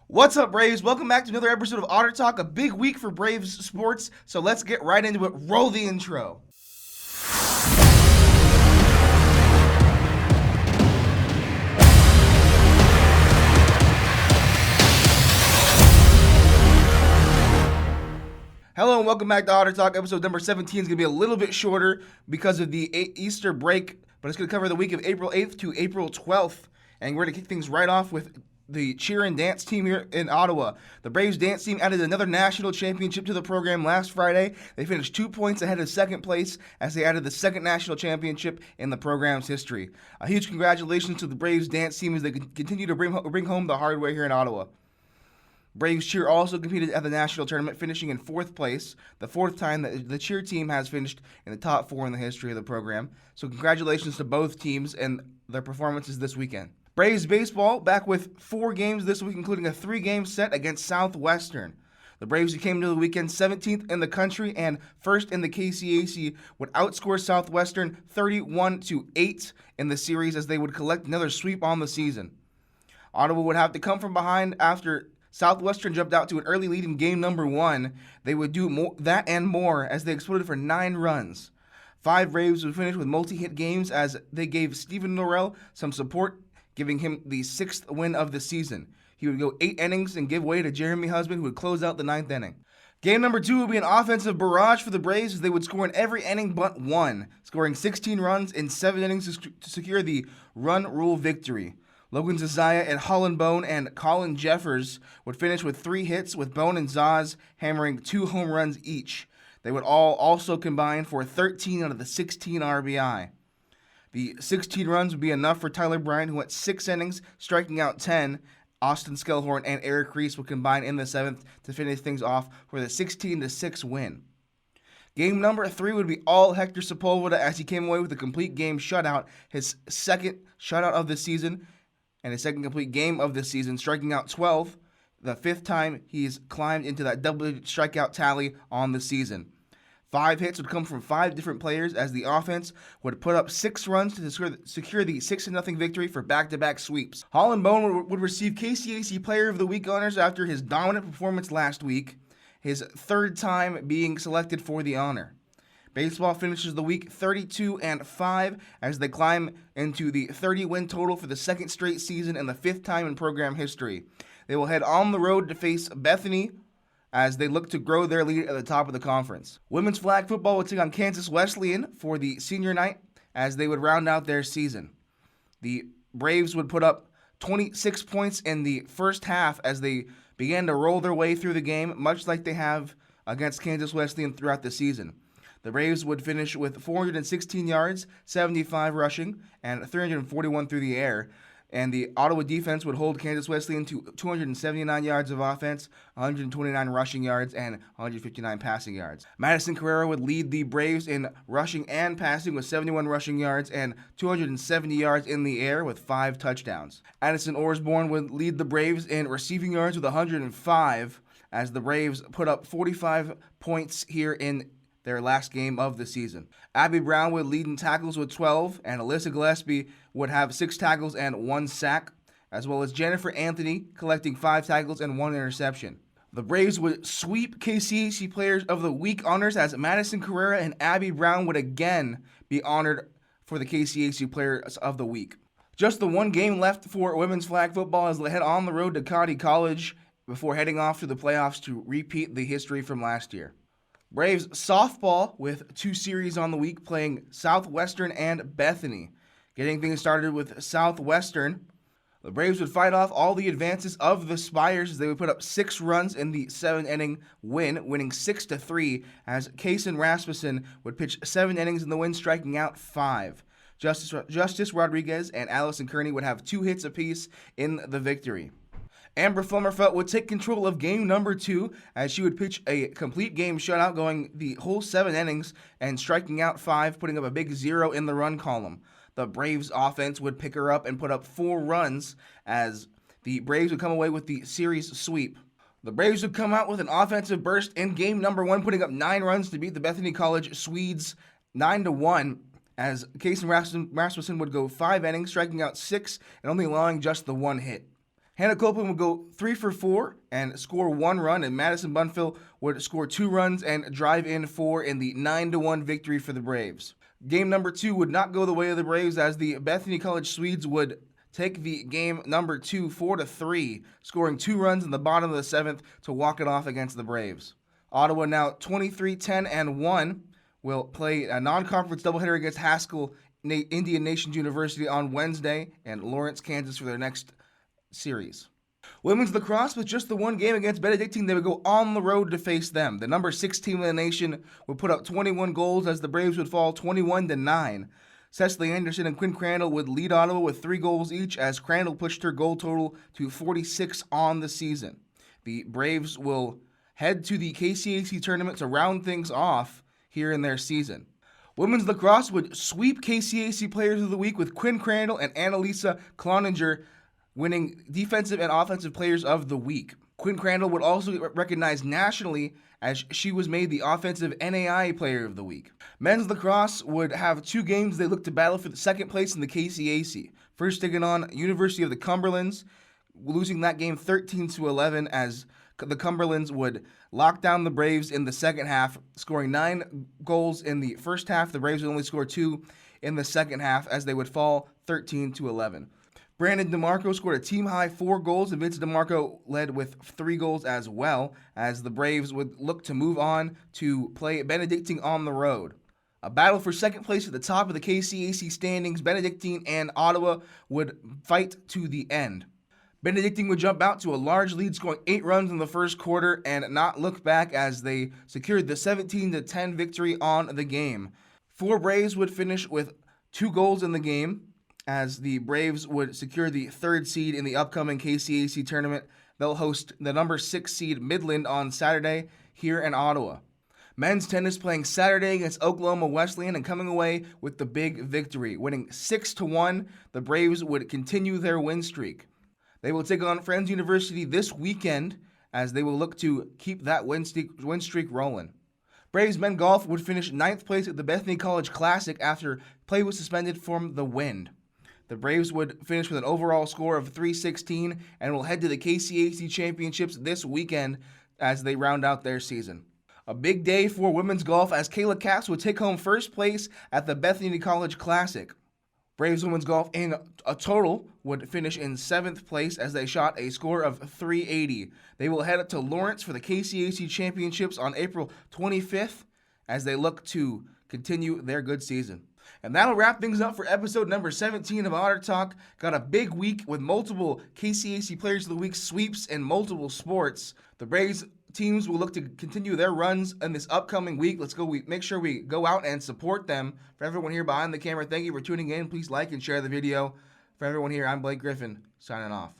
What's up, Braves? Welcome back to another episode of Otter Talk, a big week for Braves sports, so let's get right into it. Roll the intro. Hello and welcome back to Otter Talk. Episode number 17 is going to be a little bit shorter because of the Easter break, but it's going to cover the week of April 8th to April 12th, and we're going to kick things right off with the cheer and dance team here in Ottawa. The Braves dance team added another national championship to the program last Friday. They finished 2 points ahead of second place as they added the second national championship in the program's history. A huge congratulations to the Braves dance team as they continue to bring home the hardware here in Ottawa. Braves cheer also competed at the national tournament, finishing in fourth place, the fourth time that the cheer team has finished in the top four in the history of the program. So congratulations to both teams and their performances this weekend. Braves baseball back with 4 games this week, including a 3-game set against Southwestern. The Braves, who came to the weekend 17th in the country and first in the KCAC, would outscore Southwestern 31-8 in the series as they would collect another sweep on the season. Ottawa would have to come from behind after Southwestern jumped out to an early lead in game number 1. They would do that and more as they exploded for 9 runs. 5 Braves would finish with multi-hit games as they gave Stephen Norrell some support, giving him the 6th win of the season. He would go 8 innings and give way to Jeremy Husband, who would close out the 9th inning. Game number 2 would be an offensive barrage for the Braves as they would score in every inning but one, scoring 16 runs in 7 innings to secure the run rule victory. Logan Zazaya and Holland Bone and Colin Jeffers would finish with 3 hits, with Bone and Zaz hammering 2 home runs each. They would all also combine for 13 out of the 16 RBI. The 16 runs would be enough for Tyler Bryant, who went 6 innings, striking out 10. Austin Skellhorn and Eric Reese would combine in the 7th to finish things off for the 16-6 win. Game number 3 would be all Hector Sepulveda as he came away with a complete game shutout, his second shutout of the season, and his second complete game of the season, striking out 12, the 5th time he's climbed into that double-digit strikeout tally on the season. 5 hits would come from 5 different players as the offense would put up 6 runs to secure the 6-0 victory for back-to-back sweeps. Holland Bone would receive KCAC Player of the Week honors after his dominant performance last week, his 3rd time being selected for the honor. Baseball finishes the week 32-5 as they climb into the 30-win total for the 2nd straight season and the 5th time in program history. They will head on the road to face Bethany as they look to grow their lead at the top of the conference. Women's flag football would take on Kansas Wesleyan for the senior night as they would round out their season. The Braves would put up 26 points in the first half as they began to roll their way through the game, much like they have against Kansas Wesleyan throughout the season. The Braves would finish with 416 yards, 75 rushing, and 341 through the air. And the Ottawa defense would hold Kansas Wesleyan to 279 yards of offense, 129 rushing yards, and 159 passing yards. Madison Carrera would lead the Braves in rushing and passing with 71 rushing yards and 270 yards in the air with 5 touchdowns. Addison Orsborn would lead the Braves in receiving yards with 105 as the Braves put up 45 points here in their last game of the season. Abby Brown would lead in tackles with 12, and Alyssa Gillespie would have 6 tackles and 1 sack, as well as Jennifer Anthony collecting 5 tackles and 1 interception. The Braves would sweep KCAC Players of the Week honors as Madison Carrera and Abby Brown would again be honored for the KCAC Players of the Week. Just the 1 game left for women's flag football as they head on the road to Cody College before heading off to the playoffs to repeat the history from last year. Braves softball with 2 series on the week playing Southwestern and Bethany. Getting things started with Southwestern, the Braves would fight off all the advances of the Spires as they would put up 6 runs in the 7th-inning win, winning 6-3 as Kaysen Rasmussen would pitch 7 innings in the win, striking out 5. Justice Rodriguez and Allison Kearney would have 2 hits apiece in the victory. Amber Flummerfelt would take control of game number 2 as she would pitch a complete game shutout going the whole 7 innings and striking out 5, putting up a big 0 in the run column. The Braves offense would pick her up and put up 4 runs as the Braves would come away with the series sweep. The Braves would come out with an offensive burst in game number 1, putting up 9 runs to beat the Bethany College Swedes 9-1 as Kaysen Rasmussen would go 5 innings, striking out 6 and only allowing just the 1 hit. Hannah Copeland would go 3 for 4 and score 1 run, and Madison Bunfill would score 2 runs and drive in 4 in the 9-1 victory for the Braves. Game number 2 would not go the way of the Braves, as the Bethany College Swedes would take the game number 2 4-3, scoring 2 runs in the bottom of the 7th to walk it off against the Braves. Ottawa, now 23-10-1, will play a non-conference doubleheader against Haskell Indian Nations University on Wednesday and Lawrence, Kansas for their next series. Women's lacrosse, with just the one game against Benedictine, they would go on the road to face them. The number 6 team in the nation would put up 21 goals as the Braves would fall 21-9. Cecily Anderson and Quinn Crandall would lead Ottawa with 3 goals each, as Crandall pushed her goal total to 46 on the season. The Braves will head to the KCAC tournament to round things off here in their season. Women's lacrosse would sweep KCAC Players of the Week, with Quinn Crandall and Annalisa Cloninger winning Defensive and Offensive Players of the Week. Quinn Crandall would also get recognized nationally, as she was made the Offensive NAI Player of the Week. Men's lacrosse would have 2 games they look to battle for the second place in the KCAC. First, taking on University of the Cumberlands, losing that game 13-11, as the Cumberlands would lock down the Braves in the second half, scoring 9 goals in the first half. The Braves would only score 2 in the second half, as they would fall 13-11. Brandon DeMarco scored a team-high 4 goals, and Vince DeMarco led with 3 goals as well, as the Braves would look to move on to play Benedictine on the road. A battle for second place at the top of the KCAC standings, Benedictine and Ottawa would fight to the end. Benedictine would jump out to a large lead, scoring 8 runs in the first quarter, and not look back as they secured the 17-10 victory on the game. 4 Braves would finish with 2 goals in the game, as the Braves would secure the 3rd seed in the upcoming KCAC tournament. They'll host the number 6 seed Midland on Saturday here in Ottawa. Men's tennis playing Saturday against Oklahoma Wesleyan and coming away with the big victory. Winning 6-1, the Braves would continue their win streak. They will take on Friends University this weekend, as they will look to keep that win streak rolling. Braves men golf would finish 9th place at the Bethany College Classic after play was suspended from the wind. The Braves would finish with an overall score of 316 and will head to the KCAC Championships this weekend as they round out their season. A big day for women's golf, as Kayla Katz would take home 1st place at the Bethany College Classic. Braves women's golf in a total would finish in 7th place as they shot a score of 380. They will head up to Lawrence for the KCAC Championships on April 25th as they look to continue their good season. And that'll wrap things up for episode number 17 of Otter Talk. Got a big week with multiple KCAC Players of the Week sweeps in multiple sports. The Braves teams will look to continue their runs in this upcoming week. Let's go. Make sure we go out and support them. For everyone here behind the camera, thank you for tuning in. Please like and share the video. For everyone here, I'm Blake Griffin, signing off.